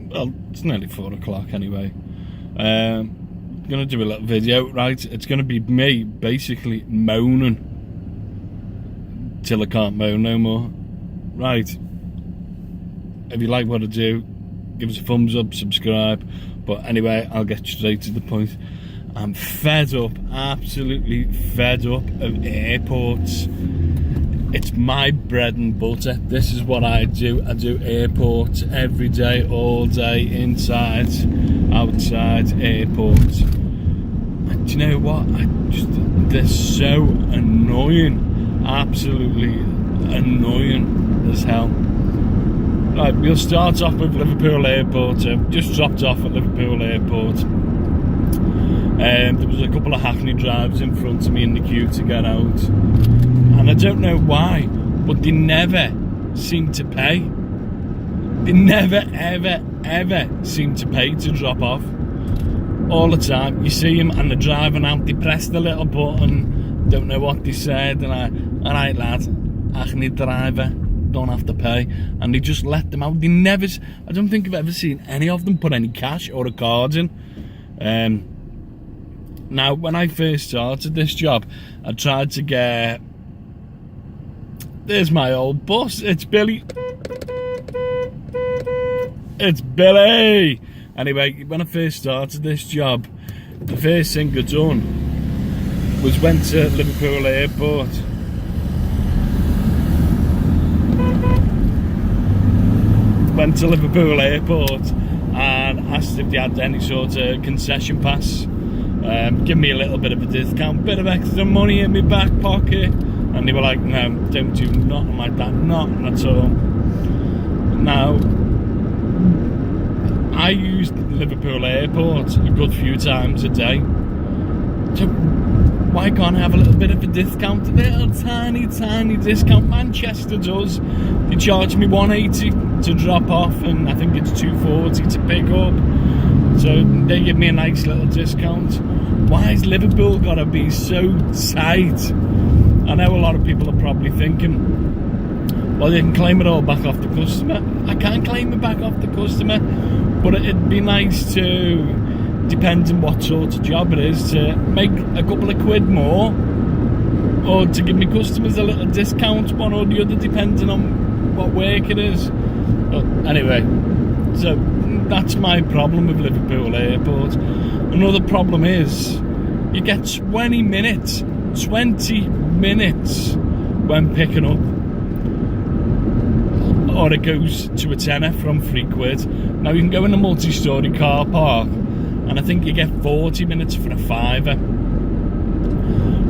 Well, it's nearly 4 o'clock anyway. Gonna do a little video, right? It's gonna be me basically moaning till I can't moan no more. Right. If you like what I do, give us a thumbs up, subscribe. But anyway, I'll get straight to the point. I'm fed up, absolutely fed up of airports. It's my bread and butter. This is what I do. I do airports every day, all day, inside, outside airports. And do you know what? They're so annoying. Absolutely annoying as hell. Right, we'll start off with Liverpool Airport. Just dropped off at Liverpool Airport. There was a couple of hackney drives in front of me in the queue to get out. And I don't know why, but they never seem to pay. They never, ever, ever seem to pay to drop off. All the time, you see them and they're driving out, they press the little button, don't know what they said, and alright lad, hackney driver, don't have to pay, and they just let them out. They never, I don't think I've ever seen any of them put any cash or a card in. Now, when I first started this job, I tried to get, there's my old boss, it's Billy. It's Billy! Anyway, when I first started this job, the first thing I done was went to Liverpool Airport. Went to Liverpool Airport and asked if they had any sort of concession pass. Give me a little bit of a discount, bit of extra money in my back pocket. And they were like, no, don't do nothing like that, nothing at all. Now, I used Liverpool Airport a good few times a day. So why can't I have a little bit of a discount? A little tiny, tiny discount. Manchester does. They charge me £180 to drop off, and I think it's £240 to pick up. So they give me a nice little discount. Why has Liverpool got to be so tight? I know a lot of people are probably thinking, well, you can claim it all back off the customer. I can't claim it back off the customer, but it'd be nice to, depends on what sort of job it is, to make a couple of quid more, or to give me customers a little discount, one or the other, depending on what work it is. But anyway, so that's my problem with Liverpool Airport. Another problem is you get 20 minutes when picking up, or it goes to a tenner from £3. Now you can go in a multi-storey car park and I think you get 40 minutes for a £5.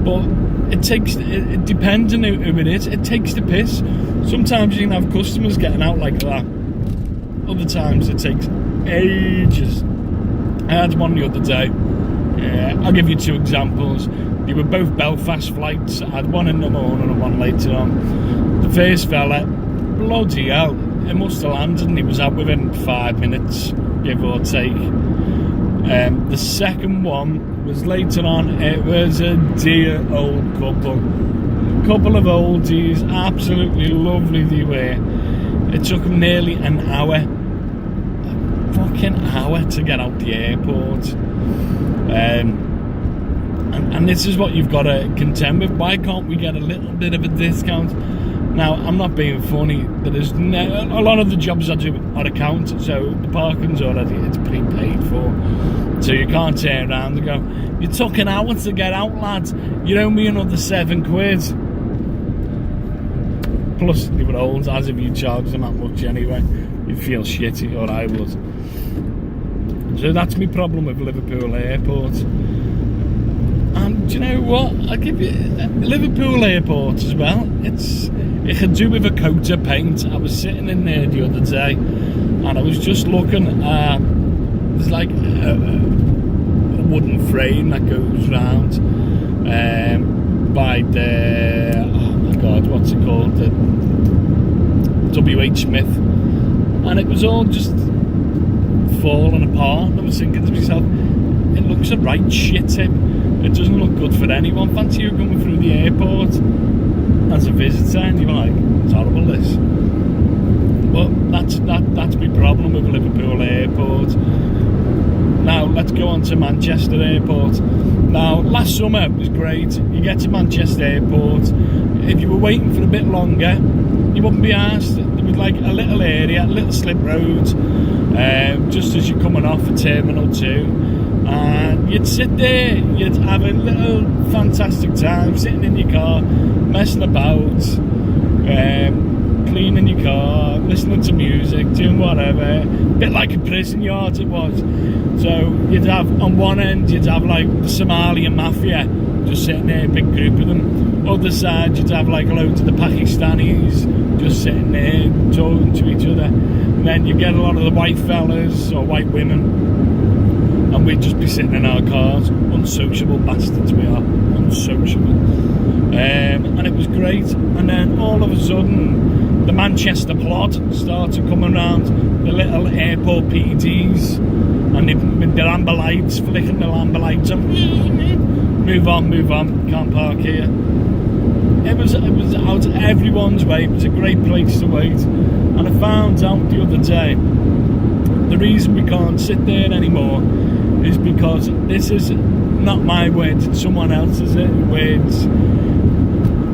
But it depends on who it is. It takes the piss. Sometimes you can have customers getting out like that. Other times it takes ages. I had one the other day. I'll give you two examples. They were both Belfast flights. I had one in the morning and one later on. The first fella, bloody hell, it must have landed and he was out within 5 minutes, give or take. The second one was later on. It was a dear old couple of oldies, absolutely lovely they were. It took them nearly an hour, a fucking hour, to get out the airport. And this is what you've got to contend with. Why can't we get a little bit of a discount? Now, I'm not being funny. There's a lot of the jobs I do are account, so the parking's already, it's prepaid for. So you can't turn around and go, you took an hour to get out, lads. You owe me another £7. Plus, they were old, as if you charged them that much anyway. You'd feel shitty, or I would. So that's my problem with Liverpool Airport. And do you know what? I'll give you Liverpool Airport as well. It could do with a coat of paint. I was sitting in there the other day and I was just looking at, there's like a wooden frame that goes round by the, oh my god, what's it called? The W.H. Smith. And it was all just falling apart. And I was thinking to myself, it looks a right shit tip. It doesn't look good for anyone. Fancy you coming through the airport as a visitor and you're like, it's horrible this. But That's my problem with Liverpool Airport. Now let's go on to Manchester Airport. Now last summer was great. You get to Manchester Airport, if you were waiting for a bit longer, you wouldn't be asked. There was like a little area, little slip road, just as you're coming off for Terminal 2, and you'd sit there, you'd have a little fantastic time sitting in your car, messing about, cleaning your car, listening to music, doing whatever. A bit like a prison yard it was. So you'd have, on one end, you'd have like the Somalian mafia just sitting there, a big group of them. Other side, you'd have like loads of the Pakistanis just sitting there talking to each other. And then you get a lot of the white fellas or white women, and we'd just be sitting in our cars. Unsociable bastards we are, unsociable. And it was great. And then all of a sudden, the Manchester plot started coming around, the little airport PDs, and with their amber lights, flicking the amber lights on. Move on, can't park here. It was out of everyone's way. It was a great place to wait. And I found out the other day, the reason we can't sit there anymore is because this is not my words, it's someone else's words.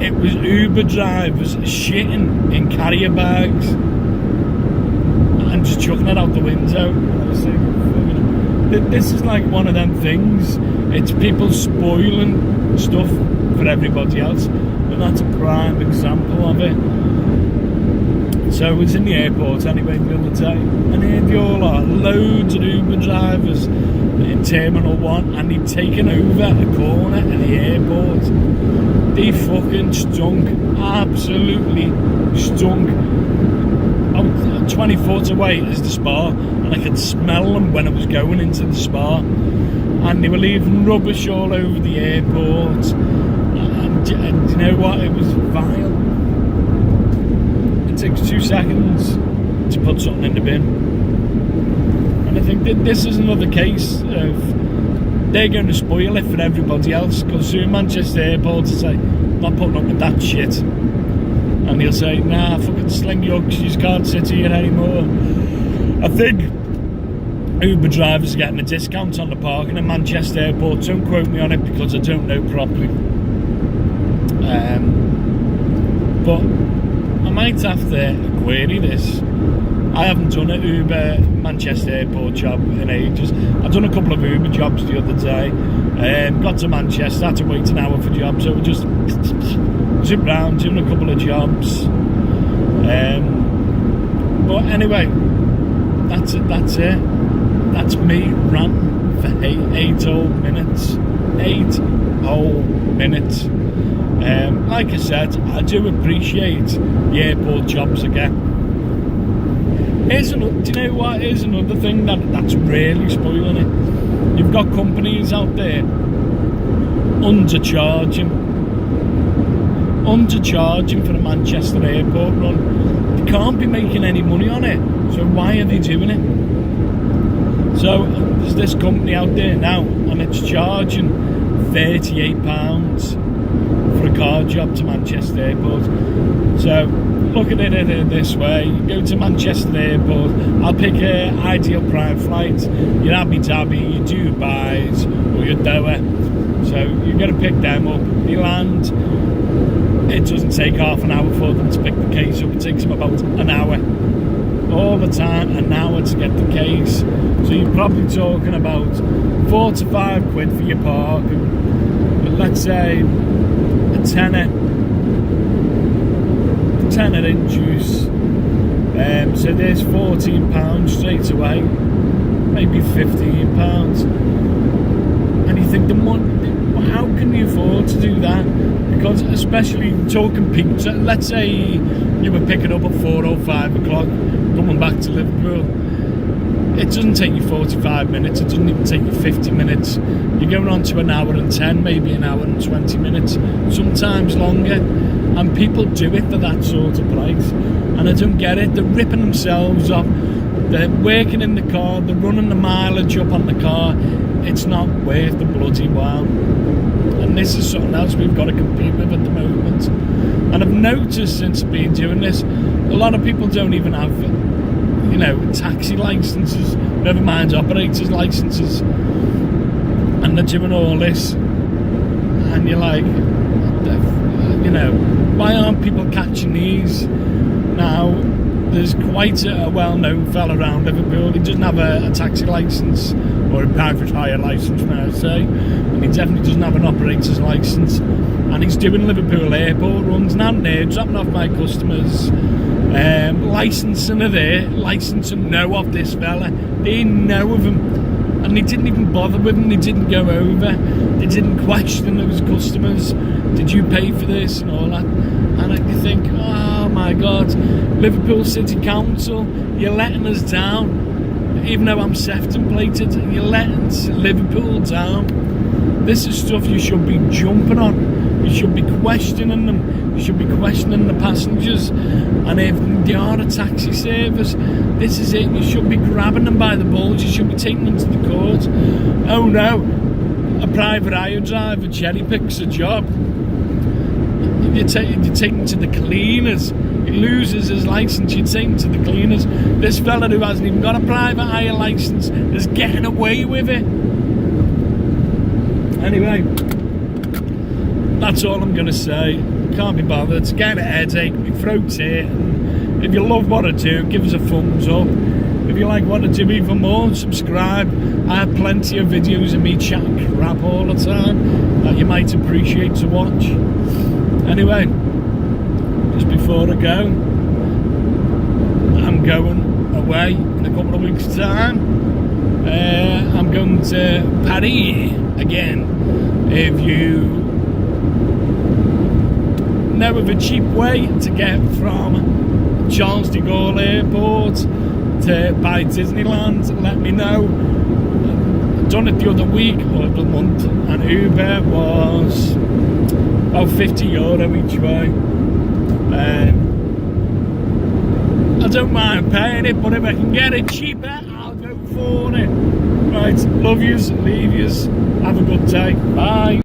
It was Uber drivers shitting in carrier bags and just chucking it out the window. And I was thinking, this is like one of them things. It's people spoiling stuff for everybody else, and that's a prime example of it. So I was in the airport anyway the other day, and here they all are, loads of Uber drivers in Terminal 1, and they'd taken over a corner at the airport. They fucking stunk, absolutely stunk. I was 20 foot away is the spa, and I could smell them when I was going into the spa. And they were leaving rubbish all over the airport, and you know what, it was vile. It takes 2 seconds to put something in the bin, and I think that this is another case of they're going to spoil it for everybody else, because through Manchester Airport to say, not putting up with that shit, and he'll say, nah, fucking sling your because you can't sit here anymore. I think Uber drivers are getting a discount on the parking in Manchester Airport. Don't quote me on it because I don't know properly. But I might have to query this. I haven't done an Uber Manchester Airport job in ages. I've done a couple of Uber jobs the other day. Got to Manchester, had to wait an hour for jobs, so we just zipped round doing a couple of jobs. But anyway, that's it. That's me ranting for 8 whole minutes. 8 whole minutes. Like I said, I do appreciate the airport jobs again. Do you know what? Here's another thing that's really spoiling it. You've got companies out there undercharging for a Manchester Airport run. They can't be making any money on it, so why are they doing it? So there's this company out there now, and it's charging £38 for a car job to Manchester Airport. So look at it this way: you go to Manchester Airport, I'll pick an ideal prime flight, your Abu Dhabi, your Dubai's, or your Doha. So you've got to pick them up. They land, it doesn't take half an hour for them to pick the case up, it takes them about an hour. All the time, an hour to get the case. So you're probably talking about £4 to £5 for your park, and let's say a tenner in juice. So there's £14 straight away, maybe £15. And you think, how can you afford to do that? Because especially talking peak, let's say you were picking up at 4 or 5 o'clock, coming back to Liverpool. It doesn't take you 45 minutes, it doesn't even take you 50 minutes. You're going on to an hour and 10, maybe an hour and 20 minutes, sometimes longer. And people do it for that sort of price. And I don't get it. They're ripping themselves off. They're working in the car, they're running the mileage up on the car. It's not worth the bloody while. And this is something else we've got to compete with at the moment. And I've noticed since I've been doing this, a lot of people don't even have, taxi licenses, never mind operators licenses, and they're doing all this, and you're like, why aren't people catching these? Now, there's quite a well-known fella around Liverpool. He doesn't have a taxi licence, or a private hire licence, may I say, and he definitely doesn't have an operator's licence, and he's doing Liverpool airport runs, and I'm there dropping off my customers, licensing are there, licensing know of this fella, they know of him, and they didn't even bother with him, they didn't go over, they didn't question those customers, did you pay for this and all that, and you think, oh my God, Liverpool City Council, you're letting us down, even though I'm Sefton plated, you're letting Liverpool down. This is stuff you should be jumping on, you should be questioning them, you should be questioning the passengers, and if they are a taxi service, this is it, you should be grabbing them by the balls, you should be taking them to the court. Oh no, a private hire driver cherry picks a job, you take him to the cleaners, he loses his licence, you take him to the cleaners. This fella who hasn't even got a private hire licence is getting away with it. Anyway, that's all I'm going to say. Can't be bothered, it's getting a headache, my throat's here. If you love what I do, give us a thumbs up. If you like what I do even more, subscribe. I have plenty of videos of me chatting crap all the time that you might appreciate to watch. Anyway, just before I go, I'm going away in a couple of weeks' time. I'm going to Paris again. If you know of a cheap way to get from Charles de Gaulle Airport by Disneyland, let me know. I've done it the other week or the month, and Uber was about €50 each way. I don't mind paying it, but if I can get it cheaper, I'll go for it. Right, love yous, leave yous, have a good day, bye.